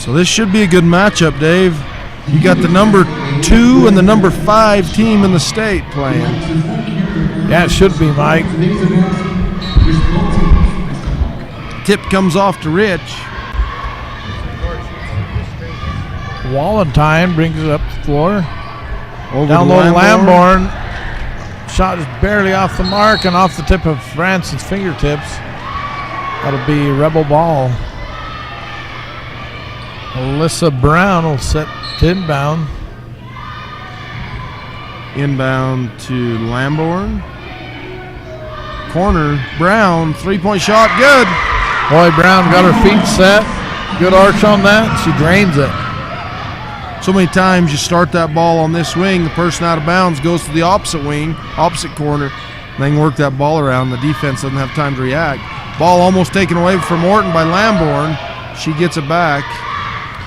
So this should be a good matchup, Dave. You got the number 2 and the number 5 team in the state playing. Yeah, it should be, Mike. Tip comes off to Rich. Wallentyne brings it up the floor. Over down to low to Lamborn. Lamborn. Shot is barely off the mark and off the tip of France's fingertips. That'll be Rebel ball. Alyssa Brown will set to inbound. Inbound to Lamborn. Corner, Brown, three-point shot, good. Boy, Brown got her feet set. Good arch on that. She drains it. So many times you start that ball on this wing, the person out of bounds goes to the opposite wing, opposite corner, and they can work that ball around. The defense doesn't have time to react. Ball almost taken away from Orton by Lamborn. She gets it back.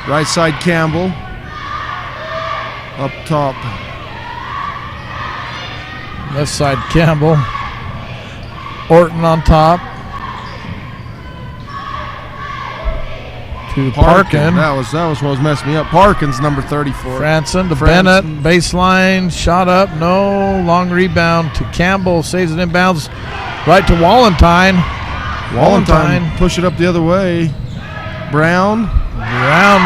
Right side Campbell. Up top. Left side Campbell. Orton on top. To Parkin. That was what was messing me up. Parkin's number 34. Franson to Bennett. Baseline. Shot up. No. Long rebound to Campbell. Saves it inbounds. Right to Wallentyne. Wallentyne push it up the other way. Brown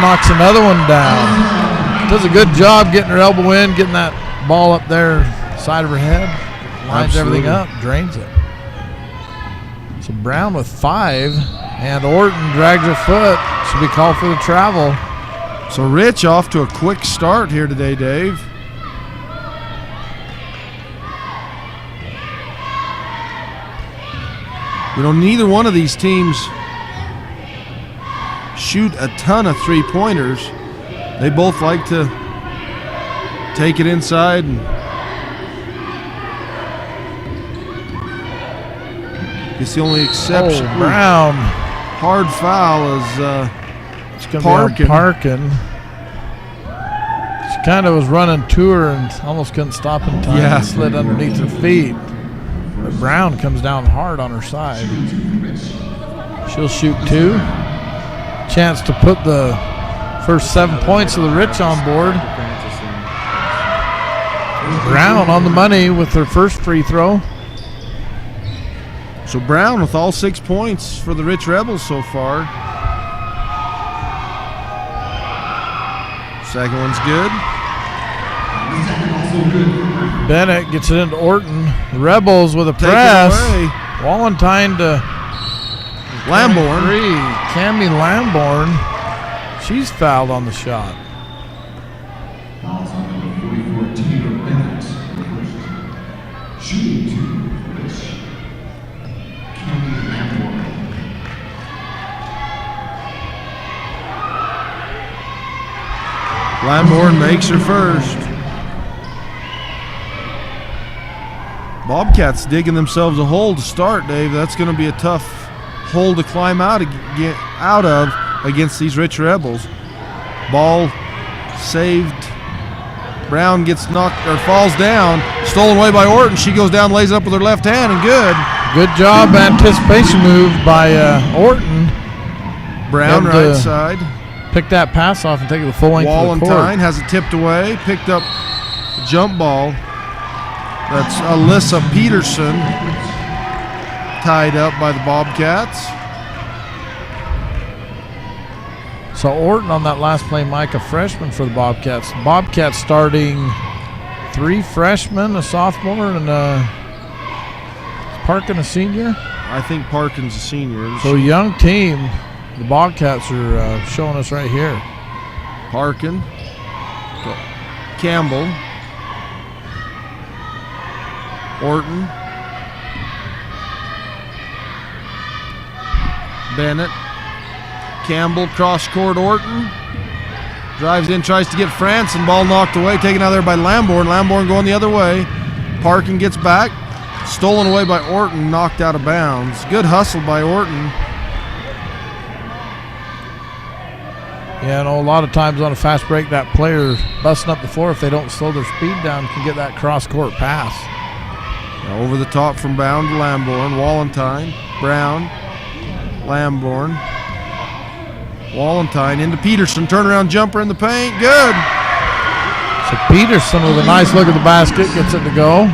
knocks another one down. Does a good job getting her elbow in, getting that ball up there, side of her head. Lines everything up, drains it. So Brown with 5, and Orton drags her foot. Should be called for the travel. So Rich off to a quick start here today, Dave. You know, neither one of these teams shoot a ton of three-pointers. They both like to take it inside. And it's the only exception. Oh, Brown. Hard foul is it's going to be Parkin. She kind of was running to her and almost couldn't stop in time. Yeah. And slid underneath her feet. But Brown comes down hard on her side. She'll shoot 2. Chance to put the first 7 points of the Rich on board. Brown on the money with her first free throw. So Brown with all 6 points for the Rich Rebels so far. Second one's good. Bennett gets it into Orton. The Rebels with a press. Wallentyne to Lamborn. Cammie Lamborn. She's fouled on the shot. Lamborn makes her first. Bobcats digging themselves a hole to start, Dave. That's going to be a tough hole to climb out of against these Rich Rebels. Ball saved. Brown gets knocked or falls down. Stolen away by Orton. She goes down, lays it up with her left hand, and good. Good job, anticipation move by Orton. Brown right side. Pick that pass off and take it the full length of the court. Wallentyne has it tipped away. Picked up the jump ball. That's Alyssa Peterson, tied up by the Bobcats. So Orton on that last play, Mike, a freshman for the Bobcats. Bobcats starting 3 freshmen, a sophomore, and Parkin a senior? I think Parkin's a senior. So young team. The Bobcats are showing us right here. Parkin. Campbell. Orton. Bennett. Campbell, cross court, Orton. Drives in, tries to get France, and ball knocked away, taken out there by Lamborn. Lamborn going the other way. Parkin gets back. Stolen away by Orton, knocked out of bounds. Good hustle by Orton. Yeah, a lot of times on a fast break, that player busting up the floor, if they don't slow their speed down, can get that cross-court pass. Now over the top from Brown to Lamborn. Wallentyne, Brown, Lamborn. Wallenstein into Peterson. Turnaround jumper in the paint. Good. So Peterson with a nice look at the basket gets it to go.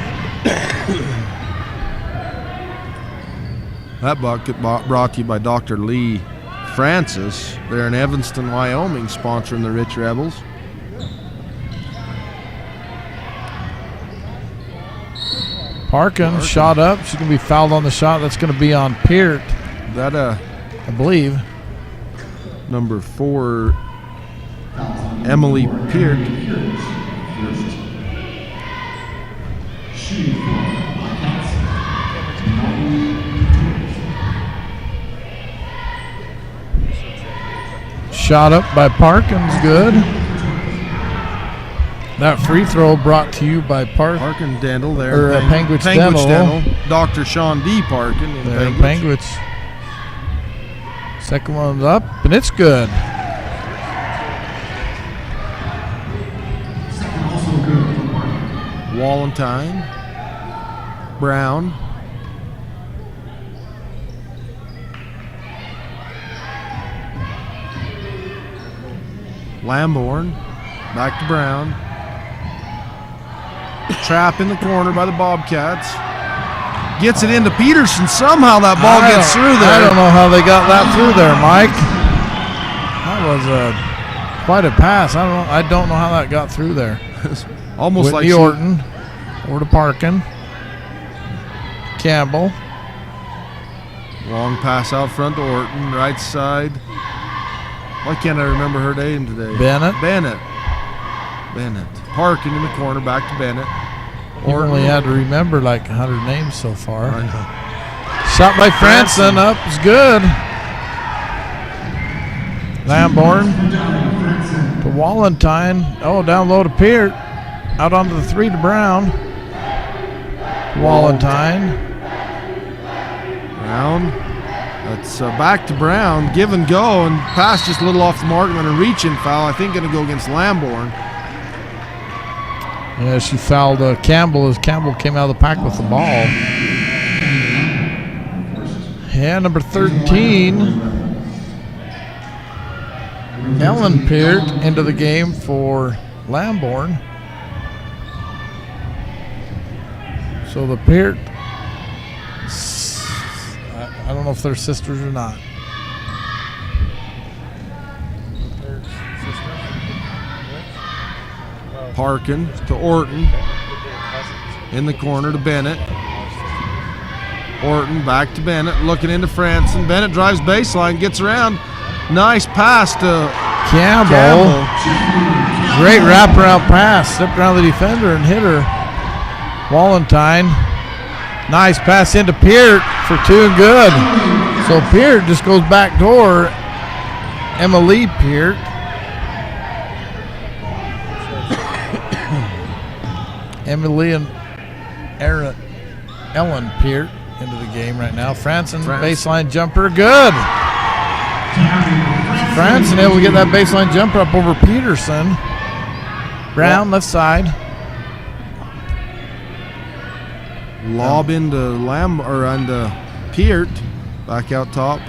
That bucket brought to you by Dr. Lee Francis. They're in Evanston, Wyoming, sponsoring the Rich Rebels. Parkin shot up. She's going to be fouled on the shot. That's going to be on Peart. That I believe. Number 4, Emily Peart. Shot up by Parkins, good. That free throw brought to you by Parkin Dental there. Or Panguitch Dental. Dr. Sean D. Parkin in there, Panguitch. Second one's up, and it's good. Wallenstein. Brown. Lamborn. Back to Brown. Trap in the corner by the Bobcats. Gets it into Peterson. Somehow that ball gets through there. I don't know how they got that through there, Mike. That was quite a pass. I don't know how that got through there. Almost Whitney like Orton over to Parkin. Campbell. Long pass out front to Orton, right side. Why can't I remember her name today? Bennett. Parkin in the corner, back to Bennett. You only had to remember like 100 names so far. Shot by Franson, up is good. Lamborn to Wallenstein. Oh, down low to Peart. Out onto the 3 to Brown. Wallenstein. Brown. That's back to Brown. Give and go, and pass just a little off the mark, and then a reach-in foul. I think going to go against Lamborn. Yeah, she fouled Campbell as Campbell came out of the pack with the ball. Yeah, number 13, Ellen Peart into the game for Lamborn. So the Peart, I don't know if they're sisters or not. Parkin to Orton. In the corner to Bennett. Orton back to Bennett, looking into Franson. Bennett drives baseline, gets around. Nice pass to Campbell. Great wraparound pass. Stepped around the defender and hit her. Wallenstein. Nice pass into Peart for 2 and good. So Peart just goes back door. Emily Peart. Emily and Ellen Peart into the game right now. Franson baseline jumper, good. Franson able to get that baseline jumper up over Peterson. Brown left side. Lob into Peart. Back out top.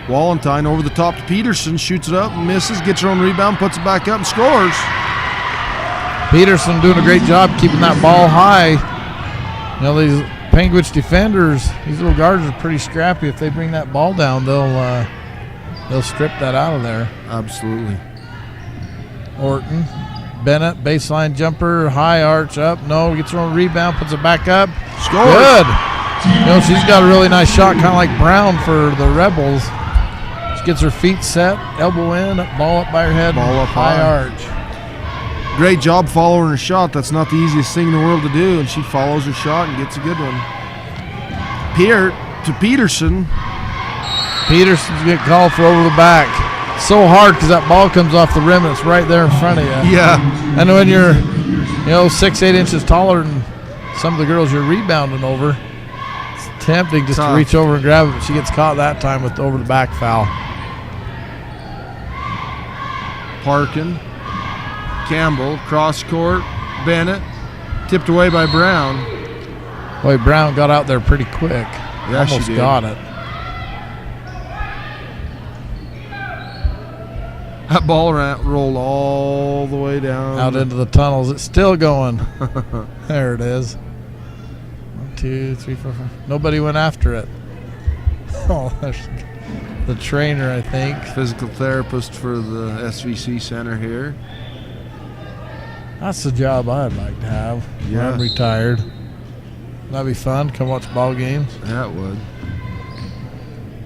Wallenstein over the top to Peterson. Shoots it up, misses, gets her own rebound, puts it back up and scores. Peterson doing a great job keeping that ball high. You know, these Panguitch defenders, these little guards are pretty scrappy. If they bring that ball down, they'll strip that out of there. Absolutely. Orton. Bennett, baseline jumper, high arch up. No, gets her own rebound, puts it back up. Scores. Good. You know, she's got a really nice shot, kind of like Brown for the Rebels. She gets her feet set, elbow in, ball up by her head, ball up high arch. Great job following her shot. That's not the easiest thing in the world to do, and she follows her shot and gets a good one. Peart to Peterson. Peterson's getting called for over the back. So hard because that ball comes off the rim and it's right there in front of you. Yeah. And when you're, 6-8 inches taller than some of the girls you're rebounding over, it's tempting just to reach over and grab it, but she gets caught that time with the over the back foul. Parkin. Campbell, cross court, Bennett, tipped away by Brown. Boy, Brown got out there pretty quick. Yeah, almost she did. got it. That ball rolled all the way down. Out into the tunnels. It's still going. There it is. 1, 2, 3, 4, 5. Nobody went after it. Oh, there's the trainer, I think. Physical therapist for the SVC Center here. That's the job I'd like to have when I'm retired. That'd be fun. Come watch ball games. That would.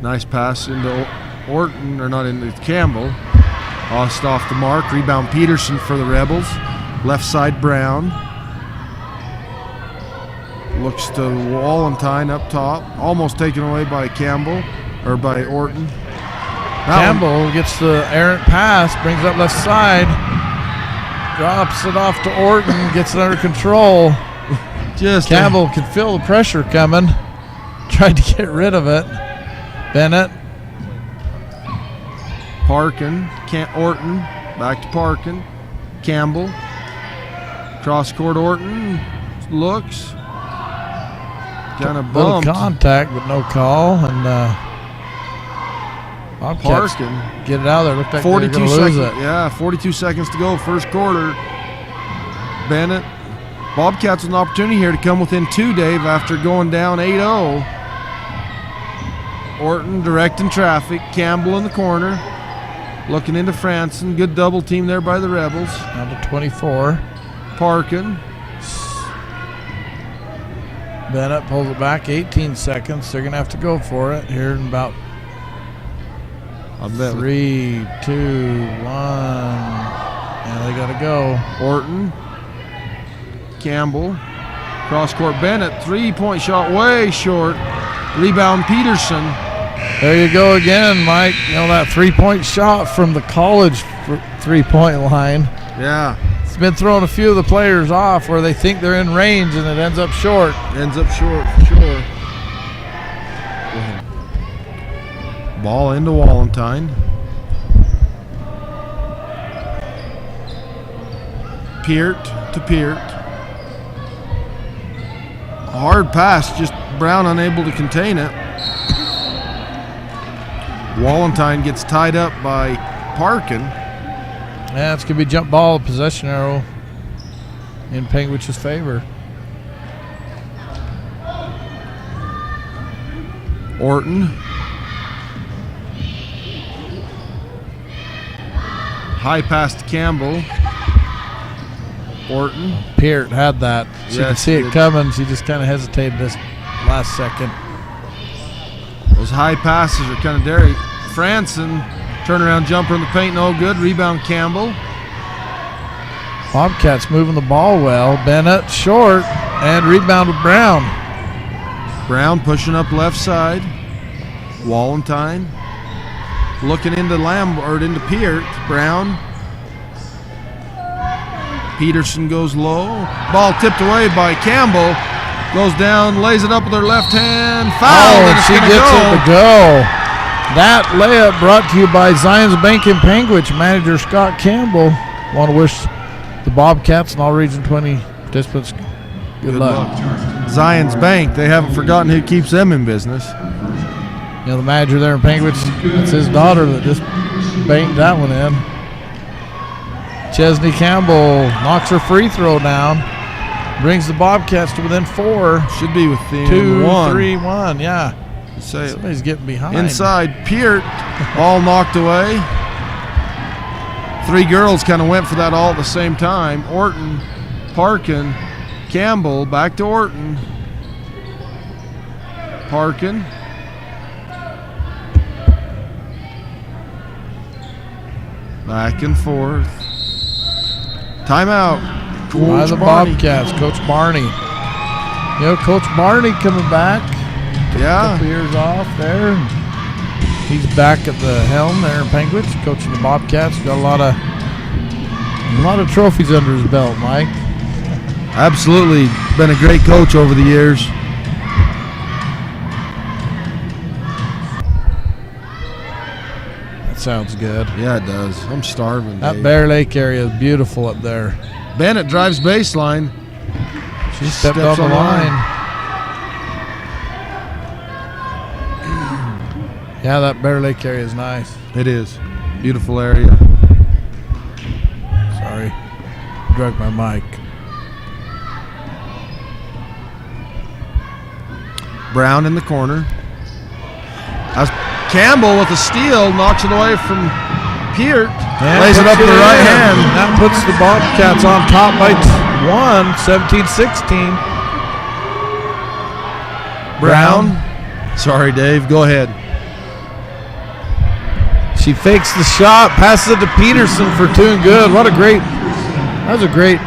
Nice pass into Orton, or not into Campbell. Lost off the mark. Rebound Peterson for the Rebels. Left side Brown. Looks to Wallentyne up top. Almost taken away by Campbell, or by Orton. Campbell gets the errant pass, brings up left side. Drops it off to Orton, gets it under control. Campbell can feel the pressure coming. Tried to get rid of it. Bennett. Parkin, Orton, back to Parkin. Campbell. Cross court Orton. Looks. Kind of bumped. Little contact, but no call. And Parkin. Get it out of there. Looked like 42 they were gonna lose it. Yeah, 42 seconds to go, first quarter. Bennett. Bobcats with an opportunity here to come within 2, Dave, after going down 8-0. Orton directing traffic. Campbell in the corner. Looking into Franson. Good double team there by the Rebels. Down to 24. Parkin. Bennett pulls it back. 18 seconds. They're going to have to go for it here in about 3, 2, 1. Yeah, they got to go. Orton. Campbell. Cross court Bennett. 3-point shot way short. Rebound Peterson. There you go again, Mike. You know, that 3-point shot from the college 3-point line. Yeah. It's been throwing a few of the players off where they think they're in range and it ends up short. Ends up short for sure. Ball into Wallentyne. Peart to Peart. A hard pass, just Brown unable to contain it. Wallentyne gets tied up by Parkin. Yeah, it's going to be jump ball, possession arrow in Panguitch's favor. Orton. High pass to Campbell. Orton. Peart had that. She Yes, could see it coming. She just kind of hesitated this last second. Those high passes are kind of dairy. Franson, turnaround jumper in the paint, no good. Rebound Campbell. Bobcats moving the ball well. Bennett short and rebound with Brown. Brown pushing up left side. Wallentyne looking into into Peart. Brown. Peterson goes low. Ball tipped away by Campbell. Goes down, lays it up with her left hand. Foul. And she gets it to go. That layup brought to you by Zions Bank in Panguitch. Manager Scott Campbell. Want to wish the Bobcats and all Region 20 participants good luck. Zions Bank, they haven't forgotten who keeps them in business. You know, the manager there in Panguitch, it's his daughter that just banked that one in. Chesney Campbell knocks her free throw down. Brings the Bobcats to within 4. Should be within 2, 1. 3, 1, yeah. Say somebody's getting behind. Inside, Peart, all knocked away. 3 girls kind of went for that all at the same time. Orton, Parkin, Campbell, back to Orton. Parkin. Back and forth. Timeout. By the Bobcats, Coach Barney. You know, Coach Barney coming back. Yeah. A couple years off there. He's back at the helm there in Panguitch, coaching the Bobcats. Got a lot of trophies under his belt, Mike. Absolutely. Been a great coach over the years. That sounds good. Yeah, it does. I'm starving. That Dave. Bear Lake area is beautiful up there. Bennett drives baseline. She stepped on the line. Yeah, that Bear Lake area is nice. It is. Beautiful area. Sorry. Drug my mic. Brown in the corner. As Campbell with a steal knocks it away from Peart. Lays it up with the right hand. That puts the Bobcats on top by 17-16. Brown. Sorry, Dave. Go ahead. She fakes the shot, passes it to Peterson for 2 and good. That was a great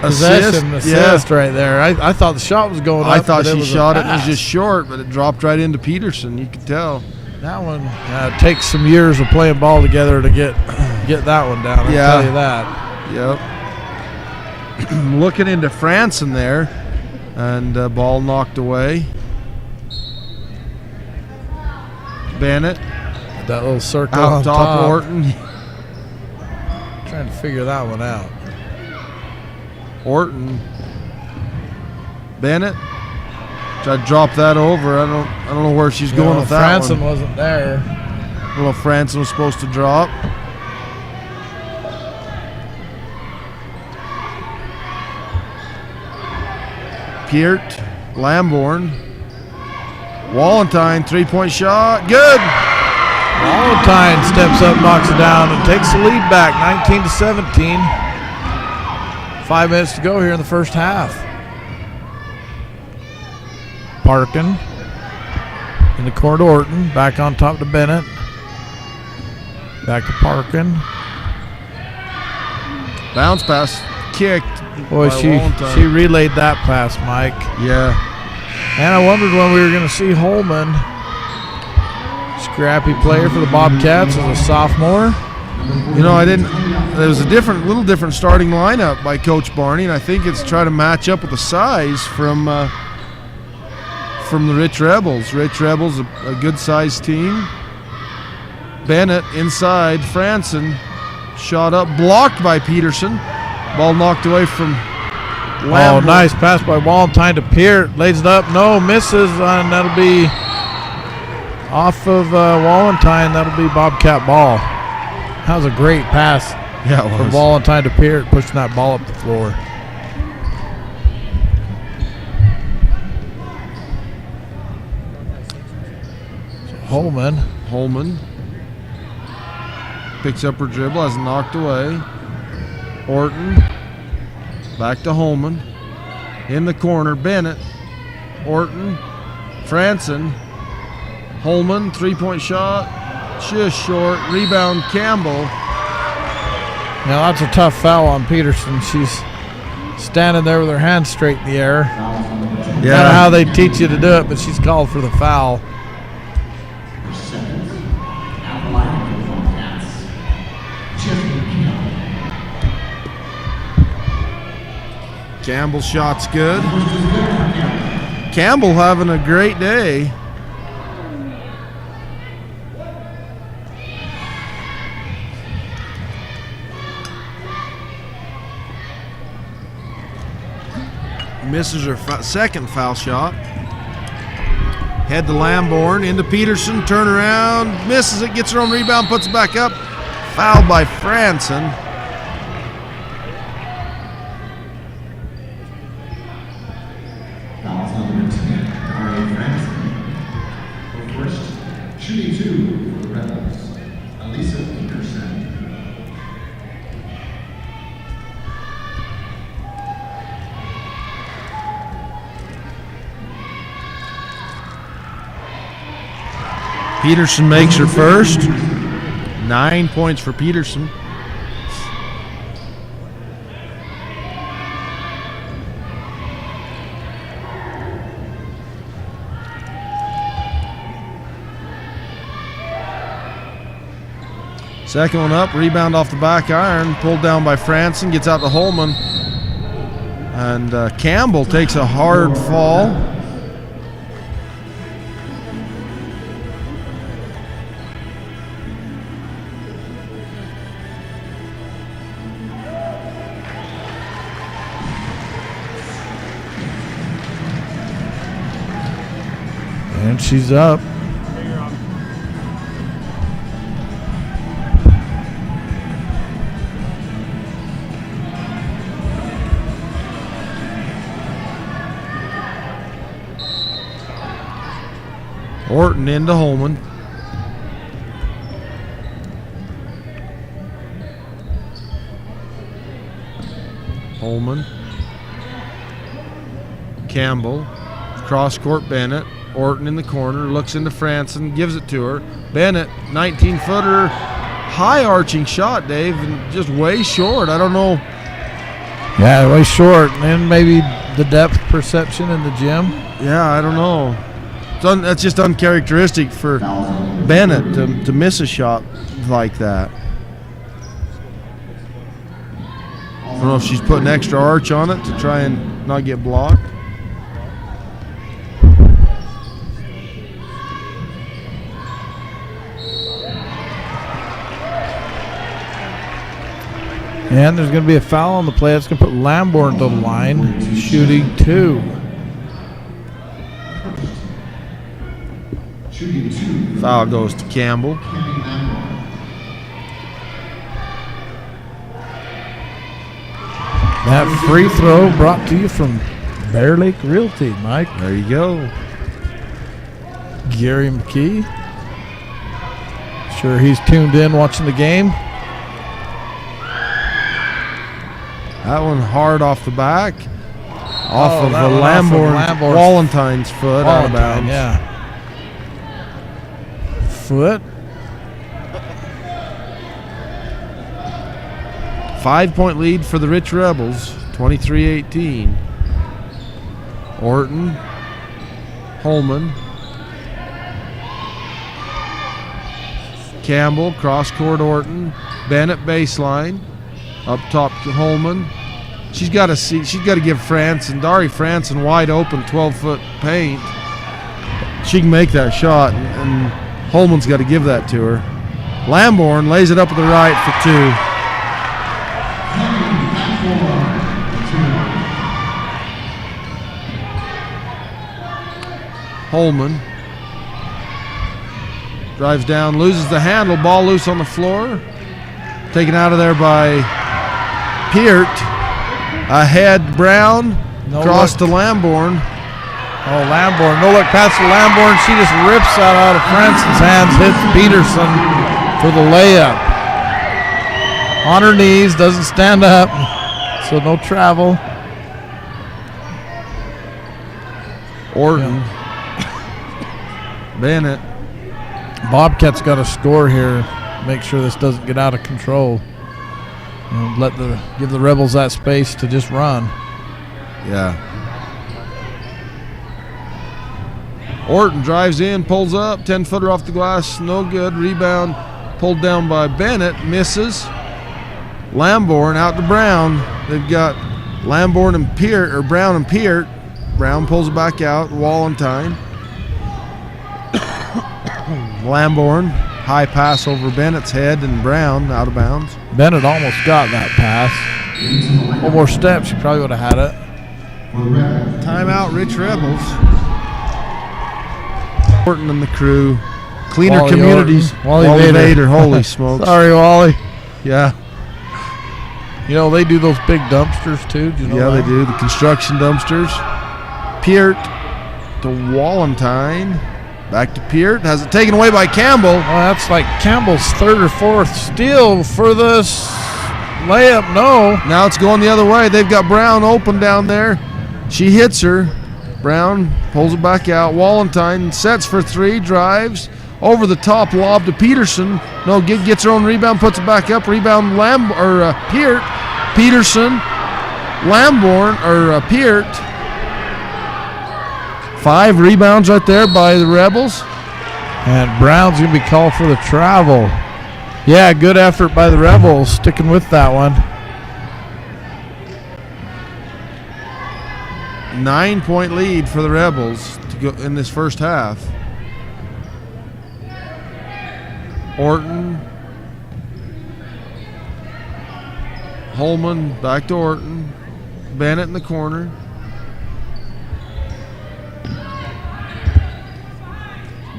assist right there. I thought the shot was going up. I thought she shot it and it was just short, but it dropped right into Peterson. You could tell. That one takes some years of playing ball together to get that one down. I'll tell you that. Yep. Looking into Franson there, and ball knocked away. Bennett. That little circle out on top. Orton. Trying to figure that one out. Orton. Bennett. Tried to drop that over. I don't know where she's going with that Franson one. wasn't there. I don't know if Franson was supposed to drop. Peart. Lamborn. Wallentyne, 3-point shot. Good. Wallentyne steps up, knocks it down, and takes the lead back, 19-17. 5 minutes to go here in the first half. Parkin in the corner to Orton, back on top to Bennett. Back to Parkin. Bounce pass kicked. Boy, she relayed that pass, Mike. Yeah. And I wondered when we were going to see Holman. Scrappy player for the Bobcats as a sophomore. You know, there was a little different starting lineup by Coach Barney, and I think it's try to match up with the size from the Rich Rebels. Rich Rebels, a good-sized team. Bennett inside. Franson shot up, blocked by Peterson. Ball knocked away from Lamborn. Oh, nice pass by Wallentyne to Peart. Lays it up. No, misses, and that'll be off of Wallentyne. That'll be Bobcat ball. That was a great pass from Wallentyne to Peart, pushing that ball up the floor. So Holman picks up her dribble, has knocked away. Orton back to Holman in the corner. Bennett, Orton, Franson, Holman, 3-point shot, just short. Rebound Campbell. Now that's a tough foul on Peterson. She's standing there with her hands straight in the air. Yeah. Not how they teach you to do it, but she's called for the foul. Campbell's shot's good. Campbell having a great day. Misses her second foul shot. Head to Lamborn, into Peterson, turn around, misses it, gets her own rebound, puts it back up. Fouled by Franson. Shooting 2 for the Rebels, Elisa Peterson. Peterson makes her first. 9 points for Peterson. Second one up, rebound off the back iron, pulled down by Franson, gets out to Holman. And Campbell takes a hard fall. And she's up. Orton into Holman. Holman. Campbell. Cross court Bennett. Orton in the corner. Looks into Franson. Gives it to her. Bennett, 19-footer. High arching shot, Dave, and just way short. I don't know. Yeah, way short. And then maybe the depth perception in the gym. Yeah, I don't know. That's just uncharacteristic for Bennett to miss a shot like that. I don't know if she's putting extra arch on it to try and not get blocked. And there's going to be a foul on the play. That's going to put Lamborn to the line, shooting 2. Foul goes to Campbell. That free throw brought to you from Bear Lake Realty, Mike. There you go. Gary McKee. Sure he's tuned in watching the game. That one hard off the back. Off of the Lamborn's Walentine's foot out of bounds. Yeah. Foot. 5-point lead for the Rich Rebels, 23-18. Orton, Holman, Campbell, cross court Orton, Bennett baseline, up top to Holman. She's got to give Dari Franson wide open 12-foot paint. She can make that shot, and Holman's got to give that to her. Lamborn lays it up to the right for 2. Holman drives down, loses the handle, ball loose on the floor. Taken out of there by Peart. Ahead, Brown. Cross to Lamborn. Oh, Lamborn. No look pass to Lamborn. She just rips that out of Franson's hands, hits Peterson for the layup. On her knees, doesn't stand up, so no travel. Orton. Bennett. Bobcats got to score here. Make sure this doesn't get out of control. And give the Rebels that space to just run. Yeah. Orton drives in, pulls up, 10-footer off the glass, no good. Rebound pulled down by Bennett, misses. Lamborn out to Brown. They've got Lamborn and Peart, or Brown and Peart. Brown pulls it back out, Walentine. Lamborn, high pass over Bennett's head, and Brown out of bounds. Bennett almost got that pass. One more step, she probably would have had it. Timeout, Rich Rebels. Orton and the crew. Cleaner Wally communities. Orton. Wally Vader. Holy smokes. Sorry, Wally. Yeah. You know, they do those big dumpsters too. Do you know that? They do. The construction dumpsters. Peart to Walentine. Back to Peart. Has it taken away by Campbell. Well, that's like Campbell's 3rd or 4th steal for this layup. No. Now it's going the other way. They've got Brown open down there. She hits her. Brown pulls it back out. Walentine sets for 3, drives. Over the top, lob to Peterson. No, gets her own rebound, puts it back up. Rebound Peart. Peterson. Lamborn, Peart. 5 rebounds right there by the Rebels. And Brown's going to be called for the travel. Yeah, good effort by the Rebels, sticking with that one. 9-point lead for the Rebels to go in this first half. Orton. Holman back to Orton. Bennett in the corner.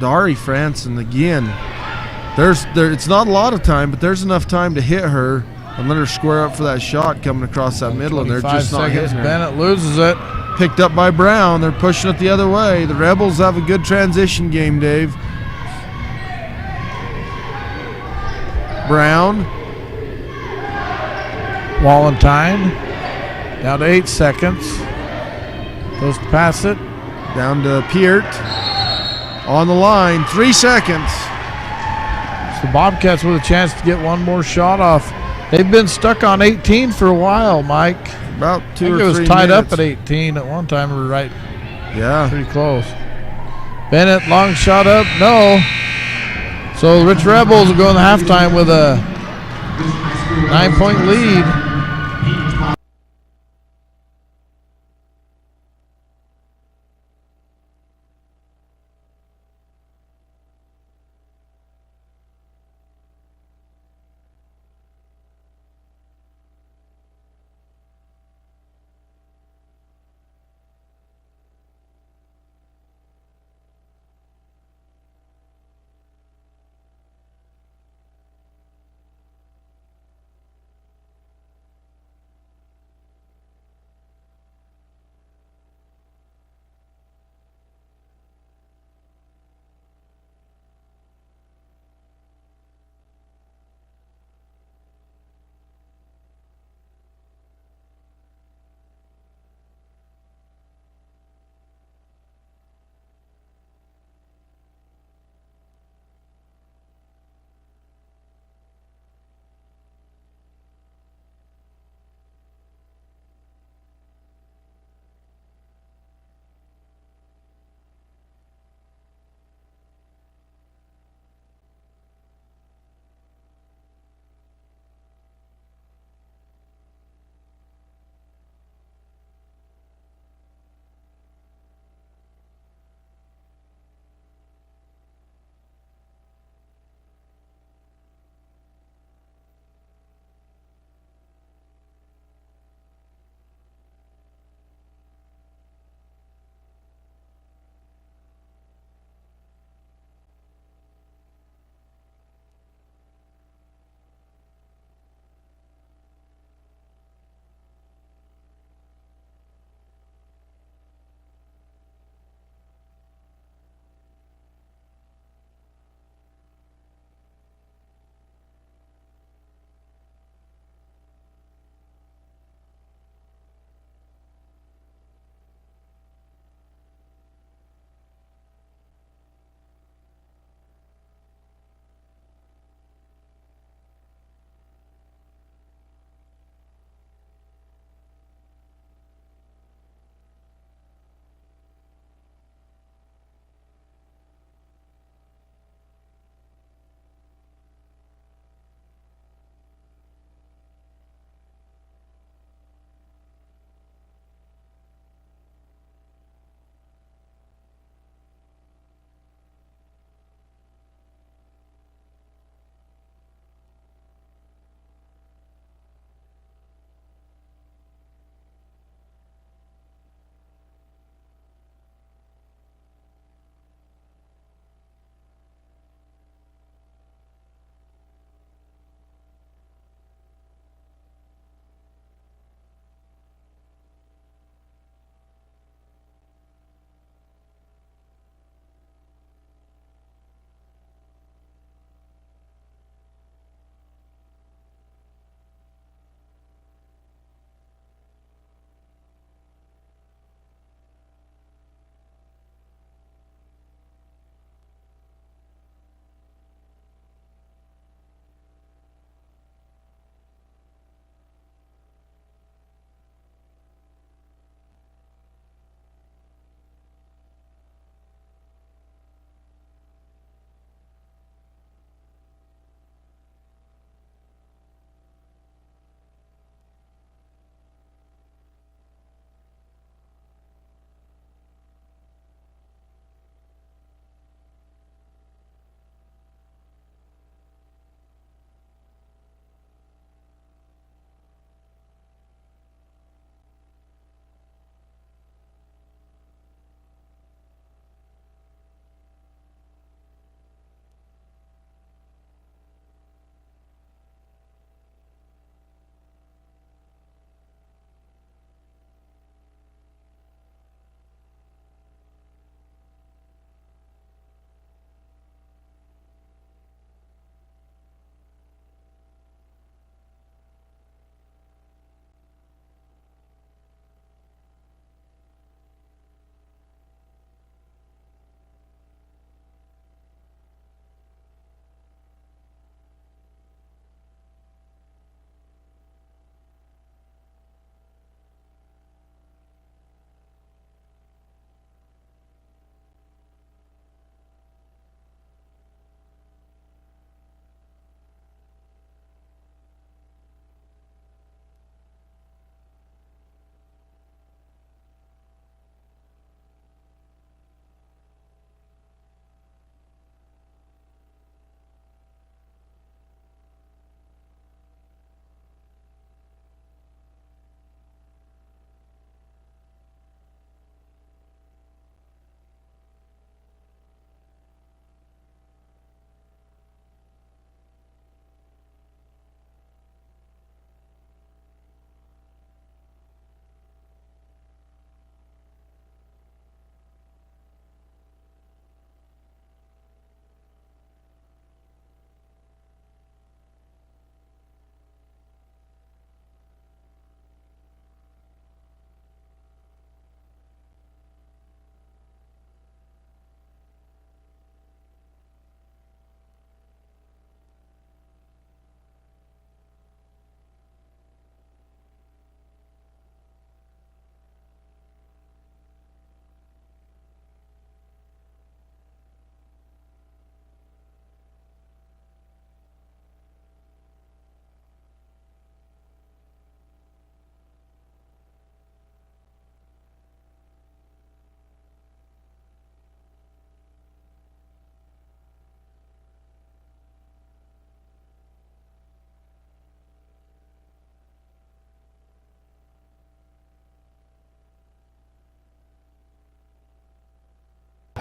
Dari Franson again. It's not a lot of time, but there's enough time to hit her and let her square up for that shot coming across that middle, and they're just not hitting her. Bennett loses it. Picked up by Brown. They're pushing it the other way. The Rebels have a good transition game, Dave. Brown. Wallenstein down to 8 seconds. Goes to pass it. Down to Peart. On the line, 3 seconds. So the Bobcats with a chance to get one more shot off. They've been stuck on 18 for a while, Mike. About 2 I think or 3 it was minutes. tied up at 18 at one time. We were right, Yeah. pretty close. Bennett, long shot up, no. So the Rich Rebels will go in the halftime with a 9-point lead.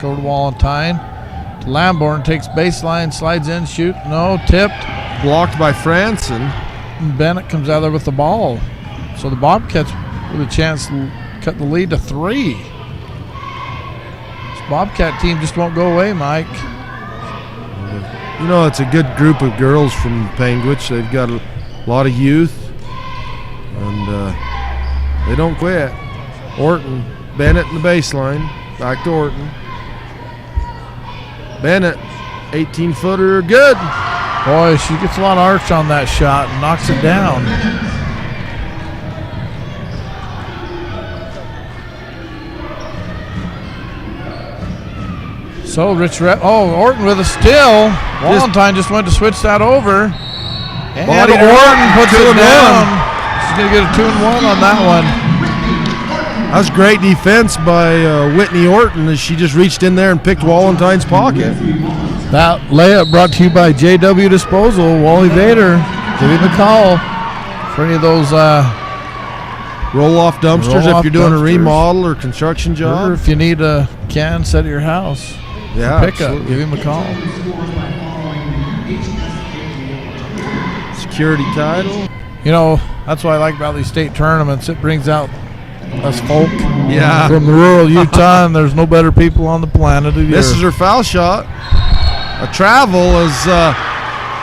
Go to Wallenstein. To Lamborn, takes baseline, slides in, shoot. No, tipped. Blocked by Franson. And Bennett comes out there with the ball. So the Bobcats with a chance to cut the lead to 3. This Bobcat team just won't go away, Mike. You know, it's a good group of girls from Panguitch. They've got a lot of youth, and they don't quit. Orton, Bennett in the baseline. Back to Orton. Bennett, 18-footer, good. Boy, she gets a lot of arch on that shot and knocks it down. So Orton with a steal. Wallenstein just went to switch that over. And Orton puts it down. She's going to get a 2-and-1 on that one. That was great defense by Whitney Orton as she just reached in there and picked Wallenstein's pocket. That layup brought to you by JW Disposal. Wally Vader, give him a call for any of those roll-off dumpsters if you're doing a remodel or construction job. Or if you need a can set at your house. Yeah, pickup. Give him a call. Security title. You know, that's what I like about these state tournaments. It brings out us folk from rural Utah, and there's no better people on the planet. This is her foul shot. A travel as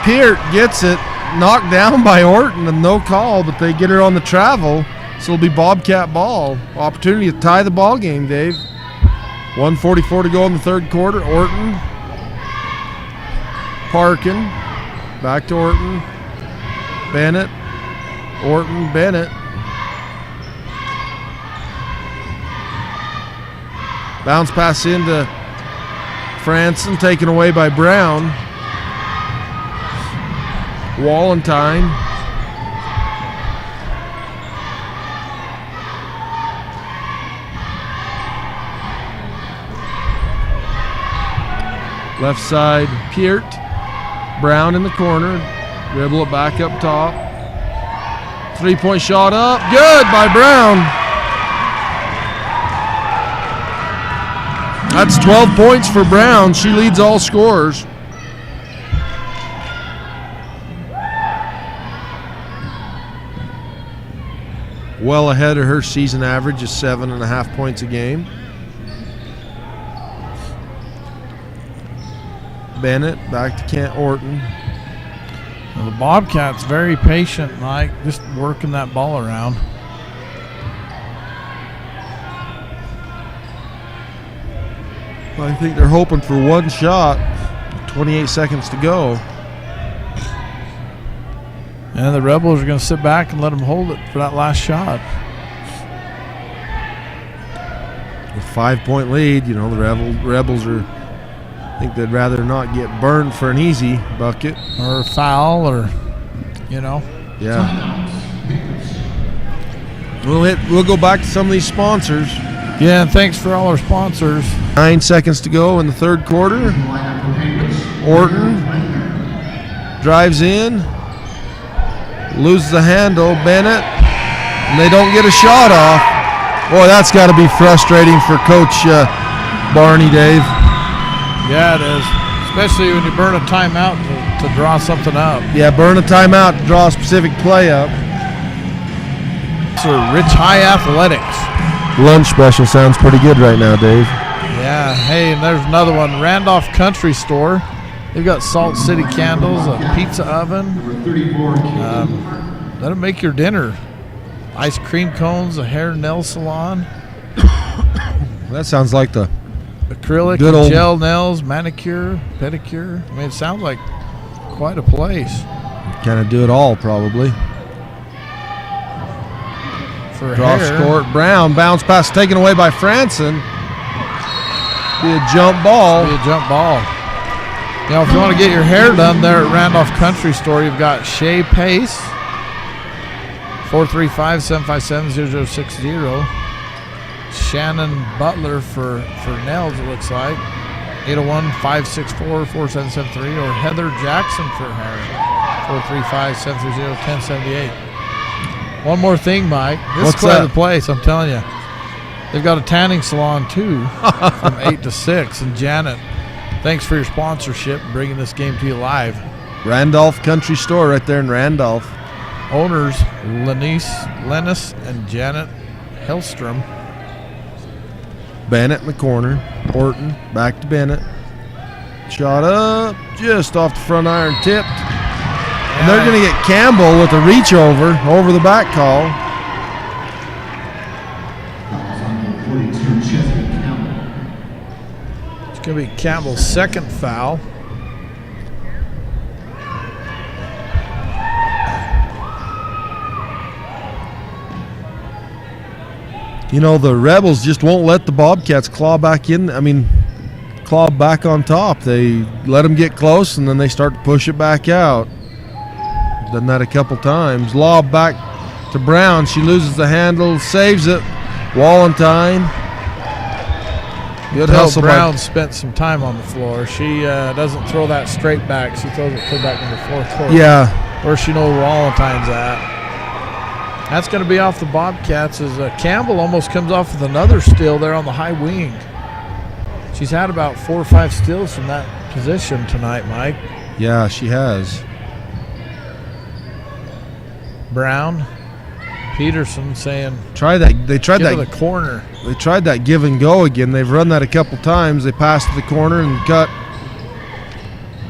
Peart gets it knocked down by Orton and no call, but they get her on the travel, so it'll be Bobcat ball. Opportunity to tie the ball game, Dave. 1:44 to go in the third quarter. Orton, Parkin, back to Orton, Bennett, Orton, Bennett. Bounce pass into Franson, taken away by Brown. Wallenstein. Left side, Peart. Brown in the corner. Dribble it back up top. 3-point shot up. Good by Brown. That's 12 points for Brown. She leads all scorers. Well ahead of her season average of 7.5 points a game. Bennett back to Kent Orton. Well, the Bobcats very patient, Mike, just working that ball around. I think they're hoping for one shot. 28 seconds to go. And the Rebels are going to sit back and let them hold it for that last shot. With 5-point lead, you know, the Rebels are, I think they'd rather not get burned for an easy bucket. Or a foul, or, you know. Yeah. We'll go back to some of these sponsors. Yeah, and thanks for all our sponsors. 9 seconds to go in the third quarter. Orton drives in, loses the handle. Bennett, and they don't get a shot off. Boy, that's got to be frustrating for Coach Barney, Dave. Yeah, it is. Especially when you burn a timeout to draw something up. Yeah, burn a timeout to draw a specific play up. So Rich High Athletics. Lunch special sounds pretty good right now, Dave. Yeah, hey, and there's another one. Randolph Country Store. They've got Salt City candles, a pizza oven. That'll make your dinner. Ice cream cones, a hair and nail salon. That sounds like the acrylic good and old gel nails, manicure, pedicure. I mean, it sounds like quite a place. kind of do it all, probably. For Cross hair. court, Brown, bounce pass taken away by Franson. Be a jump ball. Be a jump ball. You know, if you want to get your hair done there at Randolph Country Store, you've got Shea Pace, 435-757-0060. Shannon Butler for nails, it looks like. 801-564-4773. Or Heather Jackson for hair, 435-730-1078. One more thing, Mike. This is quite the place, I'm telling you. They've got a tanning salon too from 8 to 6. And Janet, thanks for your sponsorship and bringing this game to you live. Randolph Country Store right there in Randolph. Owners Lennis and Janet Hellstrom. Bennett in the corner. Orton back to Bennett. Shot up just off the front iron, tipped. And they're going to get Campbell with a reach over the back call. It's going to be Campbell's second foul. You know, the Rebels just won't let the Bobcats claw back on top. They let them get close, and then they start to push it back out. Done that a couple times. Lob back to Brown. She loses the handle, saves it. Walentine. Good hustle. Brown spent some time on the floor. She doesn't throw that straight back. She throws it clear back in the fourth quarter. Yeah. Where she knows Walentine's at. That's going to be off the Bobcats as Campbell almost comes off with another steal there on the high wing. She's had about 4 or 5 steals from that position tonight, Mike. Yeah, she has. Brown, Peterson saying, "Try that." They tried that to the corner. They tried that give and go again. They've run that a couple times. They passed to the corner and cut.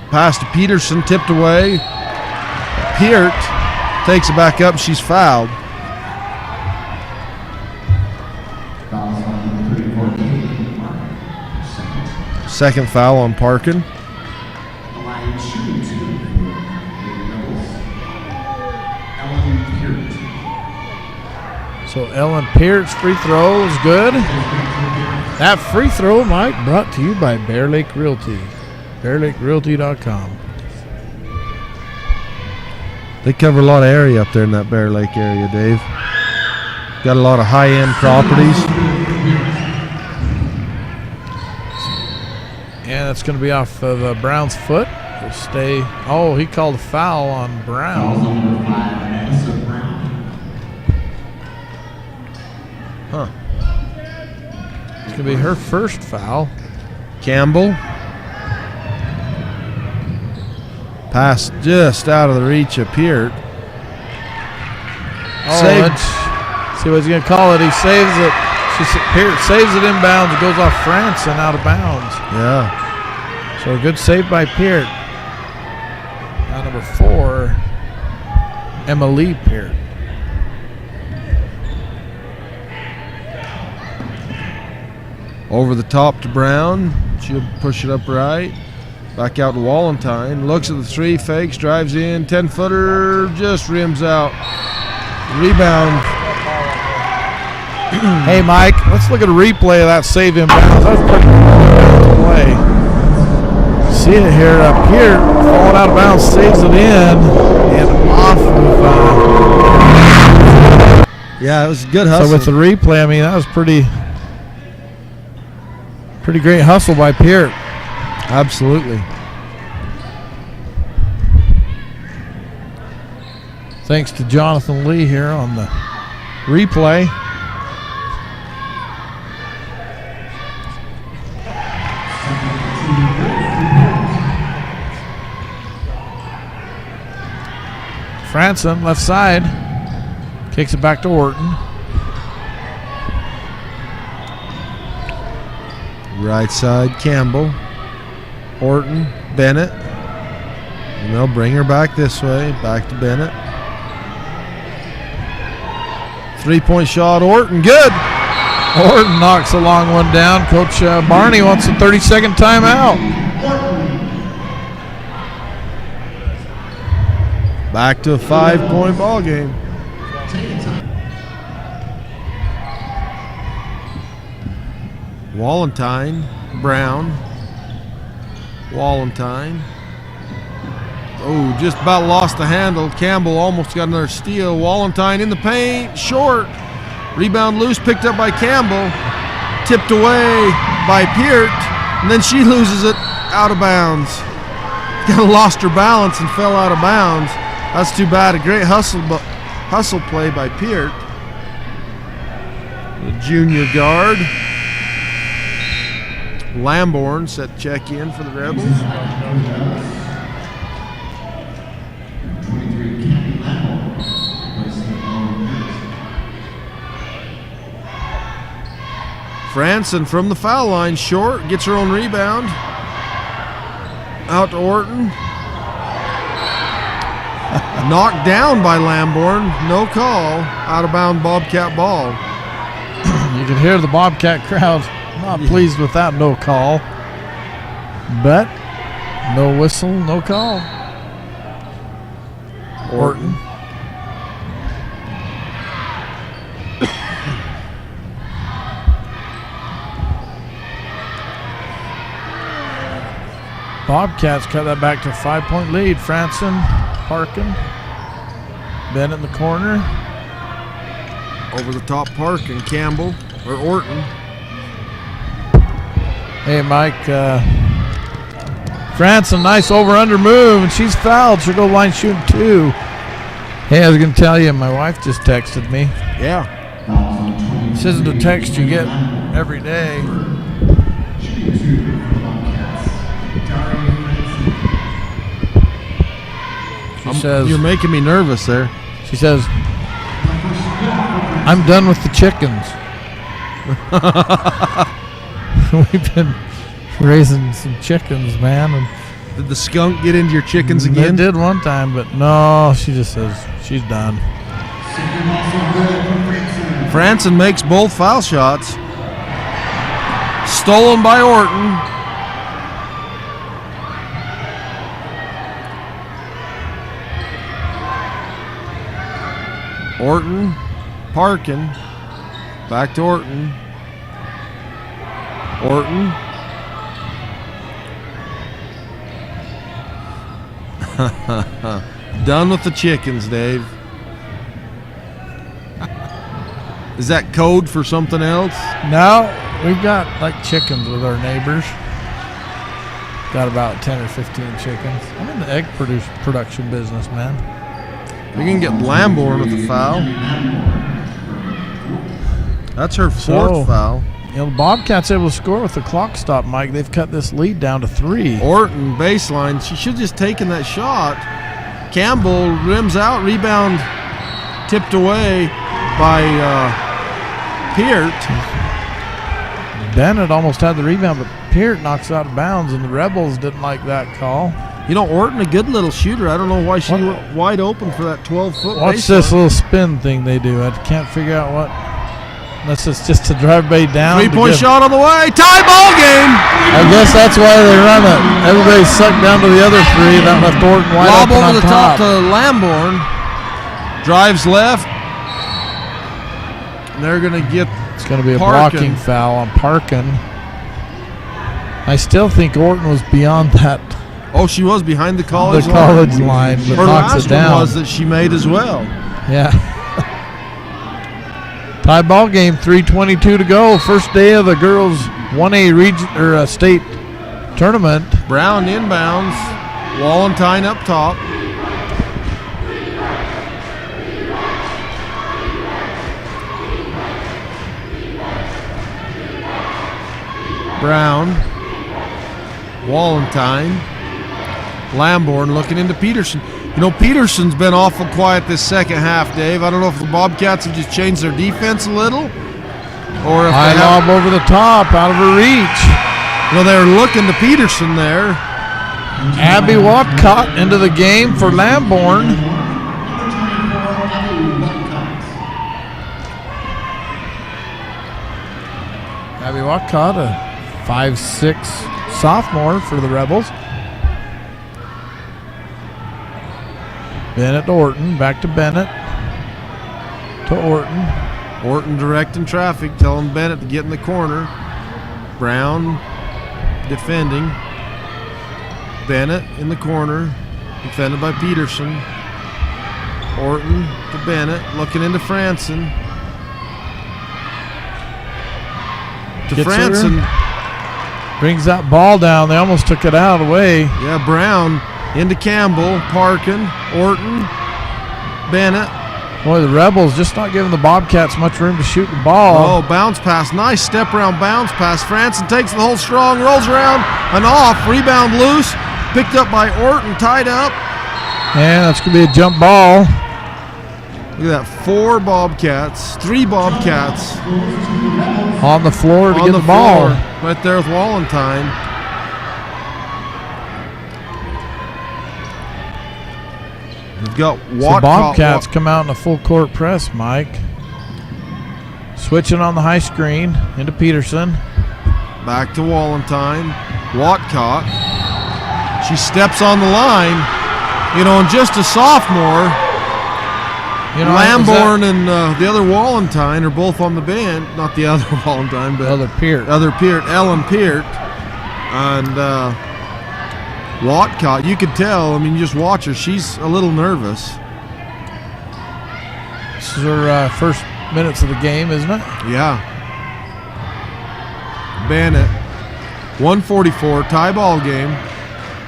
Pass to Peterson, tipped away. Peart takes it back up. She's fouled. Second foul on Parkin. So Ellen Peart's free throw is good. That free throw, Mike, brought to you by Bear Lake Realty. BearLakeRealty.com. They cover a lot of area up there in that Bear Lake area, Dave. Got a lot of high-end properties. And that's going to be off of Brown's foot. He'll stay. Oh, he called a foul on Brown. Huh. It's going to be her first foul. Campbell. Pass just out of the reach of Peart. Oh, let's see what he's going to call it. He saves it. Peart saves it inbounds. It goes off Franson out of bounds. Yeah. So a good save by Peart. Now number 4, Emily Peart. Over the top to Brown. She'll push it up right. Back out to Walentine. Looks at the three, fakes, drives in. 10-footer, just rims out. Rebound. Hey, Mike, let's look at a replay of that save inbounds. That was pretty good play. See it here up here. Falling out of bounds, saves it in. And off of... Yeah, it was a good hustle. So with the replay, I mean, that was pretty great hustle by Peart. Absolutely. Thanks to Jonathan Lee here on the replay. Franson, left side, kicks it back to Orton. Right side, Campbell. Orton, Bennett. And they'll bring her back this way. Back to Bennett. 3-point shot, Orton, good. Orton knocks a long one down. Coach Barney wants a 30-second timeout. Back to a 5-point ball game. Walentine, Brown. Walentine. Oh, just about lost the handle. Campbell almost got another steal. Walentine in the paint, short. Rebound loose, picked up by Campbell. Tipped away by Peart, and then she loses it out of bounds. Kind of lost her balance and fell out of bounds. That's too bad. A great hustle play by Peart. The junior guard. Lamborn set check in for the Rebels. Franson from the foul line, short, gets her own rebound. Out to Orton. Knocked down by Lamborn, no call. Out of bound Bobcat ball. You can hear the Bobcat crowd not pleased with that no call. But no whistle, no call. Orton. Bobcats cut that back to a 5-point lead. Franson, Parkin, Bennett in the corner. Over the top Parkin, Campbell, or Orton. Hey, Mike. Franson, nice over-under move, and she's fouled. She'll go line shooting 2. Hey, I was going to tell you, my wife just texted me. Yeah. This isn't a text you get every day. She says, you're making me nervous there. She says, I'm done with the chickens. We've been raising some chickens, man. And did the skunk get into your chickens again? They did one time, but no, she just says she's done. Franson makes both foul shots. Stolen by Orton. Orton, Parkin, back to Orton. Orton. Done with the chickens, Dave. Is that code for something else? No, we've got like chickens with our neighbors. Got about 10 or 15 chickens. I'm in the egg production business, man. We can get Lamborn with the foul. That's her fourth foul. You know, the Bobcats able to score with the clock stop, Mike. They've cut this lead down to 3. Orton, baseline. She should have just taken that shot. Campbell rims out, rebound tipped away by Peart. Bennett almost had the rebound, but Peart knocks out of bounds, and the Rebels didn't like that call. You know, Orton, a good little shooter. I don't know why she went wide open for that 12-foot Watch baseline. this little spin thing they do. I can't figure out what. That's just to drive Bay down. 3-point shot on the way. Tie ball game. I guess that's why they run it. Everybody's sucked down to the other 3. That left Orton wide Lob open over on the top to Lamborn. Drives left. And they're going to get It's going to be a Parkin. blocking foul on Parkin. I still think Orton was beyond that. Oh, she was behind the college line. college line, but Her knocks last it down. one was that she made as well. Yeah. Tie ball game, 3:22 to go. First day of the girls 1A region or state tournament. Brown inbounds. Wallentyne up top. Brown. Wallentyne. Lamborn looking into Peterson. You know, Peterson's been awful quiet this second half, Dave. I don't know if the Bobcats have just changed their defense a little, or if High lob over the top, out of her reach. You know, they were looking to Peterson there. Abby Watcott into the game for Lamborn. Abby Watcott, a 5'6" sophomore for the Rebels. Bennett to Orton, back to Bennett. To Orton. Orton directing traffic, telling Bennett to get in the corner. Brown defending. Bennett in the corner, defended by Peterson. Orton to Bennett, looking into Franson. To Gets Franson. her. Brings that ball down. They almost took it out of the way. Yeah, Brown into Campbell, Parkin, Orton, Bennett. Boy, the Rebels just not giving the Bobcats much room to shoot the ball. Oh, bounce pass. Nice step around bounce pass. Franson takes the hold strong, rolls around and off. Rebound loose. Picked up by Orton, tied up. And that's going to be a jump ball. Look at that. 4 Bobcats, 3 Bobcats. On the floor to on get the ball. floor, right there with Wallenstein. We've got So Bobcats come out in a full court press, Mike. Switching on the high screen into Peterson. Back to Wallenstein. Watcott. She steps on the line. You know, and just a sophomore, Lamborn and the other Wallenstein are both on the bench. Not the other Wallenstein, but other Peart. Ellen Peart. And Watcott, you could tell, I mean, you just watch her, she's a little nervous. This is her first minutes of the game, isn't it? Yeah. Bennett, 144, tie ball game.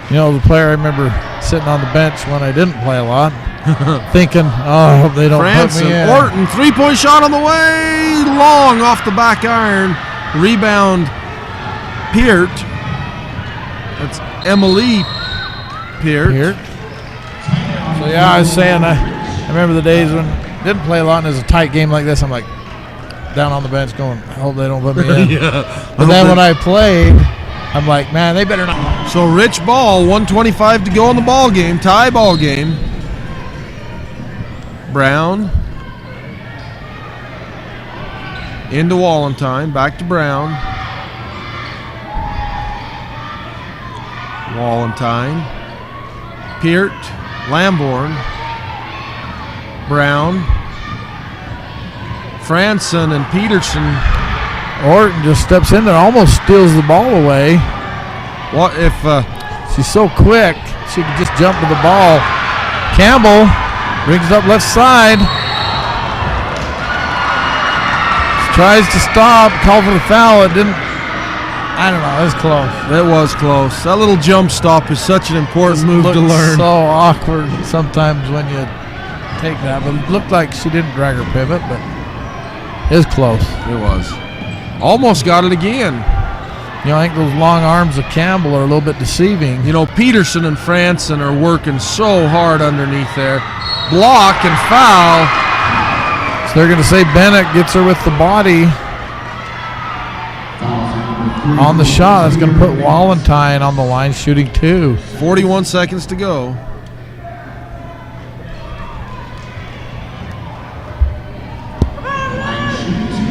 You know, the player I remember sitting on the bench when I didn't play a lot, thinking, oh, I hope they don't put me in. Orton, 3-point shot on the way, long off the back iron. Rebound, Peart. That's Emily Peart. So, yeah, I was saying, I remember the days when I didn't play a lot and it was a tight game like this. I'm like down on the bench going, I hope they don't put me in. Yeah. But then when I played, I'm like, man, they better not. So Rich ball, 125 to go in the ball game, tie ball game. Brown into Wallenstein, back to Brown. Wallenstein, Peart, Lamborn, Brown, Franson, and Peterson. Orton just steps in there, almost steals the ball away. What if she's so quick, she could just jump to the ball. Campbell brings it up left side. Tries to stop, call for the foul. It didn't. I don't know. It was close. It was close. That little jump stop is such an important move to learn. So awkward sometimes when you take that, but it looked like she didn't drag her pivot, but it was close. It was. Almost got it again. You know, I think those long arms of Campbell are a little bit deceiving. You know, Peterson and Franson are working so hard underneath there. Block and foul. So they're going to say Bennett gets her with the body on the shot. That's going to put Wallenstein on the line shooting 2. 41 seconds to go.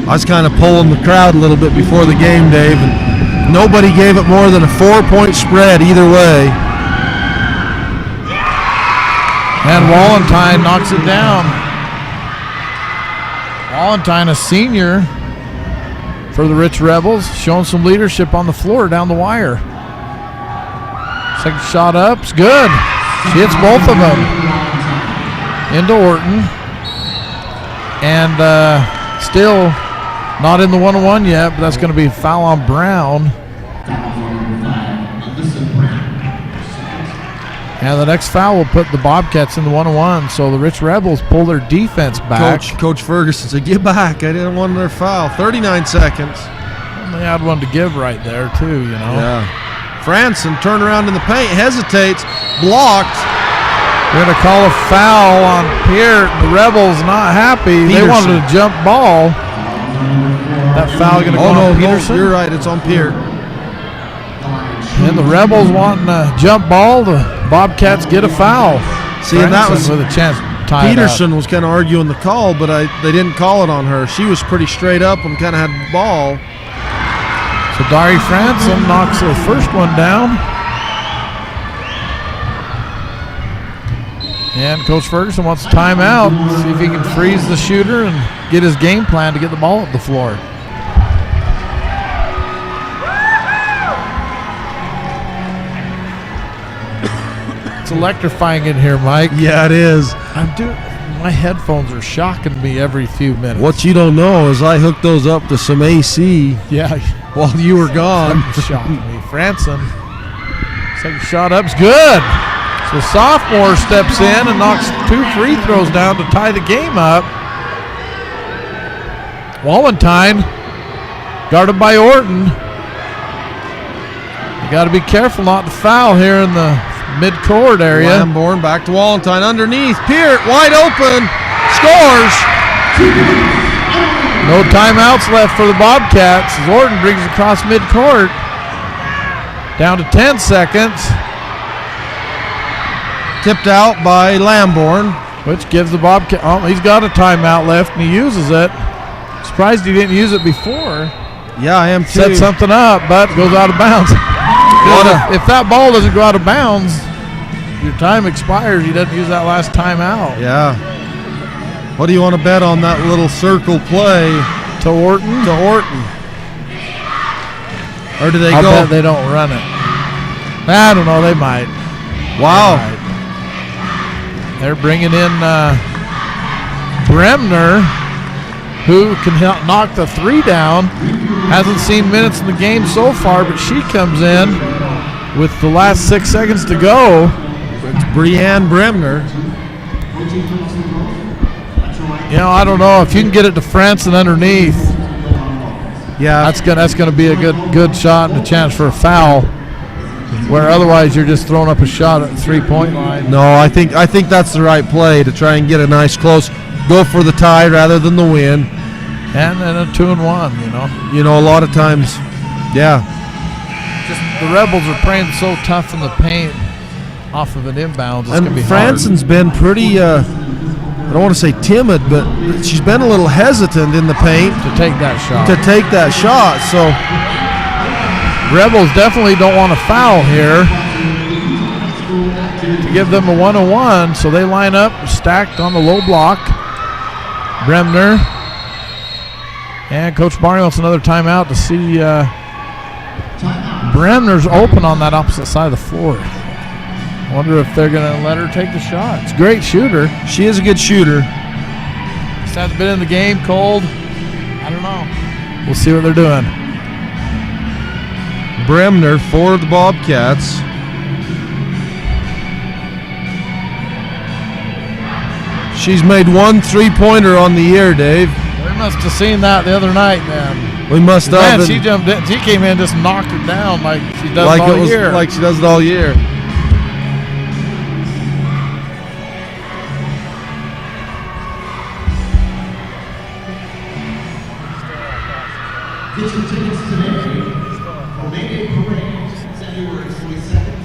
I was kind of pulling the crowd a little bit before the game, Dave, and nobody gave it more than a 4-point spread either way. And Wallenstein knocks it down. Wallenstein, a senior for the Rich Rebels, showing some leadership on the floor down the wire. Second shot up, it's good. She hits both of them. Into Orton. And still not in the 1-on-1 yet, but that's going to be a foul on Brown. And the next foul will put the Bobcats in the 1-on-1, so the Rich Rebels pull their defense back. Coach Ferguson said, get back. I didn't want another foul. 39 seconds. And they had one to give right there, too, you know. Yeah. Franson turned around in the paint, hesitates, blocked. They're going to call a foul on Peart. The Rebels not happy. Peterson. They wanted a jump ball. That foul going to go on Peterson? No, you're right. It's on Peart. And the Rebels wanting a jump ball. The Bobcats get a foul. See, and that was with a chance to tie Peterson was kind of arguing the call, but they didn't call it on her. She was pretty straight up and kind of had the ball. So Dari Franson knocks the first one down. And Coach Ferguson wants a timeout. See if he can freeze the shooter and get his game plan to get the ball up the floor. It's electrifying in here, Mike. Yeah, it is. My headphones are shocking me every few minutes. What you don't know is I hooked those up to some AC. Yeah. While you were gone. Shocking me. Franson. Second shot up's good. So sophomore steps in and knocks 2 free throws down to tie the game up. Wallenstein guarded by Orton. You got to be careful not to foul here in the mid-court area. Lamborn back to Wallenstein underneath. Peart wide open. Scores. No timeouts left for the Bobcats as Orton brings it across midcourt. Down to 10 seconds. Tipped out by Lamborn. Which gives the Bobcat, oh, he's got a timeout left and he uses it. Surprised he didn't use it before. Yeah, I am too. Set something up, but goes out of bounds. If that ball doesn't go out of bounds, your time expires. He doesn't use that last timeout. Yeah. What do you want to bet on that little circle play? To Orton? To Orton. Or do they I go? bet they don't run it. I don't know. They might. Wow. They might. They're bringing in Bremner, who can knock the 3 down. Hasn't seen minutes in the game so far, but she comes in with the last 6 seconds to go. It's Brianne Bremner. You know, I don't know if you can get it to Franson underneath. Yeah, That's gonna be a good shot and a chance for a foul. Where otherwise you're just throwing up a shot at the 3-point line. No, I think that's the right play to try and get a nice close. Go for the tie rather than the win. And then a 2-and-1, you know. You know, a lot of times, yeah. Just the Rebels are playing so tough in the paint off of an inbound. It's And gonna be Franson's been pretty, I don't want to say timid, but she's been a little hesitant in the paint hard to take that shot. So Rebels definitely don't want to foul here to give them a 1-on-1, so they line up stacked on the low block. Bremner. And Coach Barney wants another timeout to see Bremner's open on that opposite side of the floor. Wonder if they're going to let her take the shot. It's a great shooter. she is a good shooter. Just hasn't been in the game, cold. I don't know. We'll see what they're doing. Bremner for the Bobcats. She's made 1 3-pointer on the year, Dave. We must have seen that the other night, man. We must have. Man, she jumped in. She came in and just knocked it down like she does like all it was year. like she does it all year. Get your tickets today for May Day Parade, February 22nd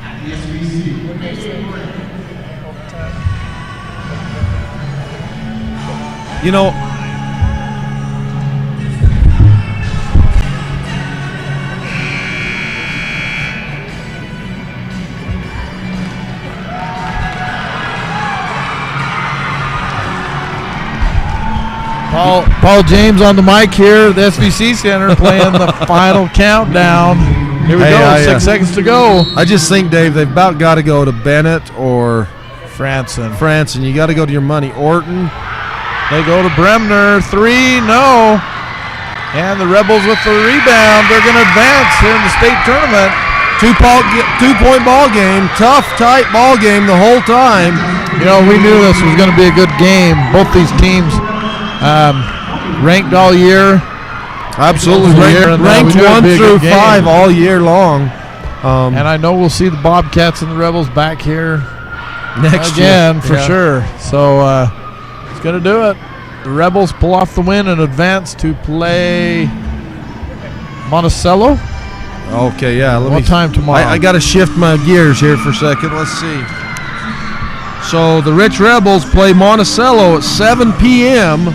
at the SBC. May Day Parade. You know, Paul James on the mic here, the SVC Center, playing the final countdown. Here we go, 6 seconds to go. I just think, Dave, they've about got to go to Bennett or Franson. You got to go to your money. Orton. They go to Bremner, 3, no. And the Rebels with the rebound. They're going to advance here in the state tournament. 2-point ball game. Tough, tight ball game the whole time. You know, we knew this was going to be a good game. Both these teams ranked all year. Absolutely. Ranked 1 through 5 all year long. And I know we'll see the Bobcats and the Rebels back here next again year. for sure. So it's going to do it. The Rebels pull off the win and advance to play Monticello. Okay, yeah. What time tomorrow? I got to shift my gears here for a second. Let's see. So the Rich Rebels play Monticello at 7 p.m.